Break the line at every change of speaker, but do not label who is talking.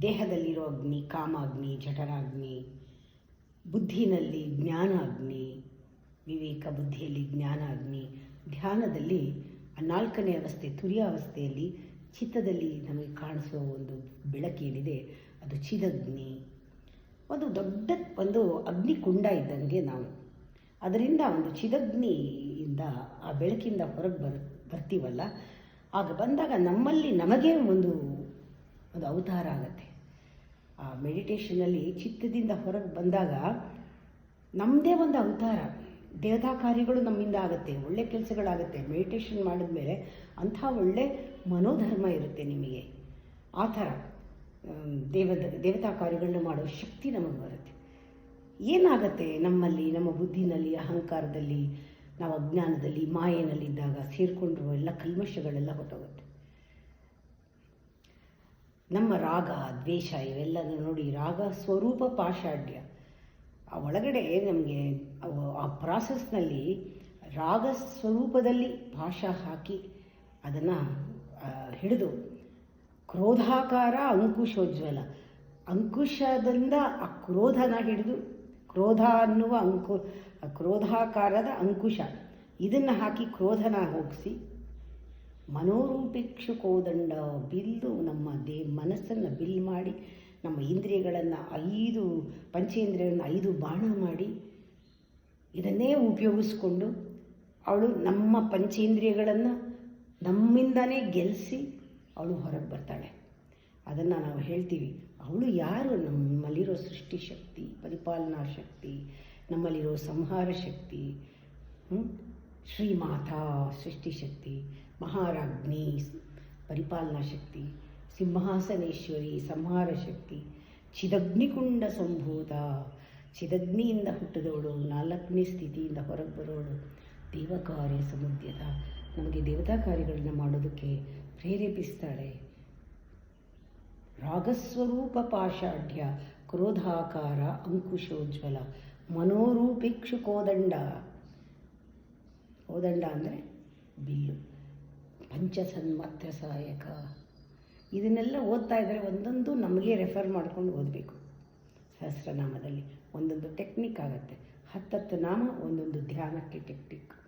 ದೇಹದಲ್ಲಿರೋ ಅಗ್ನಿ ಕಾಮಾಗ್ನಿ, ಜಠರಾಗ್ನಿ, ಬುದ್ಧಿನಲ್ಲಿ ಜ್ಞಾನಾಗ್ನಿ, ವಿವೇಕ ಬುದ್ಧಿಯಲ್ಲಿ ಜ್ಞಾನಾಗ್ನಿ, ಧ್ಯಾನದಲ್ಲಿ ಆ ನಾಲ್ಕನೇ ಅವಸ್ಥೆ ತುರ್ಯಾವಸ್ಥೆಯಲ್ಲಿ ಚಿತ್ತದಲ್ಲಿ ನಮಗೆ ಕಾಣಿಸುವ ಒಂದು ಬೆಳಕೇನಿದೆ ಅದು ಚಿದಗ್ನಿ. ಒಂದು ದೊಡ್ಡ ಒಂದು ಅಗ್ನಿಕುಂಡ ಇದ್ದಂಗೆ ನಾವು ಅದರಿಂದ ಒಂದು ಚಿದಗ್ನಿಯಿಂದ ಆ ಬೆಳಕಿಂದ ಹೊರಗೆ ಬರ್ತೀವಲ್ಲ, ಆಗ ಬಂದಾಗ ನಮ್ಮಲ್ಲಿ ನಮಗೇ ಒಂದು ಅವತಾರ ಆಗುತ್ತೆ. ಆ ಮೆಡಿಟೇಷನಲ್ಲಿ ಚಿತ್ತದಿಂದ ಹೊರಗೆ ಬಂದಾಗ ನಮ್ಮದೇ ಒಂದು ಅವತಾರ, ದೇವತಾ ಕಾರ್ಯಗಳು ನಮ್ಮಿಂದ ಆಗುತ್ತೆ, ಒಳ್ಳೆ ಕೆಲಸಗಳಾಗುತ್ತೆ. ಮೆಡಿಟೇಷನ್ ಮಾಡಿದ್ಮೇಲೆ ಅಂಥ ಒಳ್ಳೆ ಮನೋಧರ್ಮ ಇರುತ್ತೆ ನಿಮಗೆ. ಆ ಥರ ದೇವತಾ ಕಾರ್ಯಗಳನ್ನ ಮಾಡೋ ಶಕ್ತಿ ನಮಗೆ ಬರುತ್ತೆ. ಏನಾಗುತ್ತೆ ನಮ್ಮಲ್ಲಿ, ನಮ್ಮ ಬುದ್ಧಿನಲ್ಲಿ, ಅಹಂಕಾರದಲ್ಲಿ, ನಾವು ಅಜ್ಞಾನದಲ್ಲಿ, ಮಾಯೆನಲ್ಲಿದ್ದಾಗ ಸೇರಿಕೊಂಡಿರುವ ಎಲ್ಲ ಕಲ್ಮಶಗಳೆಲ್ಲ ಹೊರಟೋಗುತ್ತೆ. ನಮ್ಮ ರಾಗ ದ್ವೇಷ ಇವೆಲ್ಲನೂ ನೋಡಿ, ರಾಗ ಸ್ವರೂಪ ಪಾಷಾಢ್ಯ. ಆ ಒಳಗಡೆ ನಮಗೆ ಆ ಪ್ರಾಸೆಸ್ನಲ್ಲಿ ರಾಗ ಸ್ವರೂಪದಲ್ಲಿ ಪಾಶ ಹಾಕಿ ಅದನ್ನು ಹಿಡಿದು ಕ್ರೋಧಾಕಾರ ಅಂಕುಶೋಜ್ವಲ, ಅಂಕುಶದಿಂದ ಆ ಕ್ರೋಧನ ಹಿಡಿದು ಕ್ರೋಧ ಅನ್ನುವ ಕ್ರೋಧಾಕಾರದ ಅಂಕುಶ ಇದನ್ನು ಹಾಕಿ ಕ್ರೋಧನ ಹೋಗಿಸಿ ಮನೋರೂಪಿಕ್ಷು ಕೋದಂಡ ಬಿಲ್ಲು ನಮ್ಮ ಮನಸ್ಸನ್ನು ಬಿಲ್ ಮಾಡಿ ನಮ್ಮ ಇಂದ್ರಿಯಗಳನ್ನು 5 ಪಂಚೇಂದ್ರಿಯಗಳನ್ನು 5 ಬಾಣ ಮಾಡಿ ಇದನ್ನೇ ಉಪಯೋಗಿಸ್ಕೊಂಡು ಅವಳು ನಮ್ಮ ಪಂಚೇಂದ್ರಿಯಗಳನ್ನು ನಮ್ಮಿಂದನೇ ಗೆಲ್ಲಿಸಿ ಅವಳು ಹೊರಗೆ ಬರ್ತಾಳೆ. ಅದನ್ನು ನಾವು ಹೇಳ್ತೀವಿ, ಅವಳು ಯಾರು? ನಮ್ಮಲ್ಲಿರೋ ಸೃಷ್ಟಿ ಶಕ್ತಿ, ಪರಿಪಾಲನಾ ಶಕ್ತಿ, ನಮ್ಮಲ್ಲಿರೋ ಸಂಹಾರ ಶಕ್ತಿ, ಶ್ರೀಮಾತಾ ಸೃಷ್ಟಿಶಕ್ತಿ, ಮಹಾರಾಜ್ಞಿ ಪರಿಪಾಲನಾ ಶಕ್ತಿ, ಸಿಂಹಾಸನೇಶ್ವರಿ ಸಂಹಾರ ಶಕ್ತಿ, ಚಿದಗ್ನಿಕುಂಡ ಸಂಭೂತ, ಚಿದಗ್ನಿಯಿಂದ ಹುಟ್ಟಿದವಳು, 4ನೇ ಸ್ಥಿತಿಯಿಂದ ಹೊರಗೆ ಬರೋಳು, ದೇವಕಾರ್ಯ ಸಮುದ್ಯದ, ನಮಗೆ ದೇವತಾ ಕಾರ್ಯಗಳನ್ನ ಮಾಡೋದಕ್ಕೆ ಪ್ರೇರೇಪಿಸ್ತಾಳೆ. ರಾಗಸ್ವರೂಪ ಪಾಷಾಢ್ಯ, ಕ್ರೋಧಾಕಾರ ಅಂಕುಶೋಜ್ವಲ, ಮನೋರೂಪಿಕ್ಷು ಕೋದಂಡ. ಕೋದಂಡ ಅಂದರೆ ಬಿಲ್ಲು, ಪಂಚಸನ್ಮಾತ್ರ ಸಹಾಯಕ. ಇದನ್ನೆಲ್ಲ ಓದ್ತಾ ಇದ್ದರೆ ಒಂದೊಂದು ನಮಗೆ ರೆಫರ್ ಮಾಡ್ಕೊಂಡು ಓದಬೇಕು. ಸಹಸ್ರನಾಮದಲ್ಲಿ ಒಂದೊಂದು ಟೆಕ್ನಿಕ್ ಆಗುತ್ತೆ. 10 ನಾಮ ಒಂದೊಂದು ಧ್ಯಾನಕ್ಕೆ ಟೆಕ್ನಿಕ್.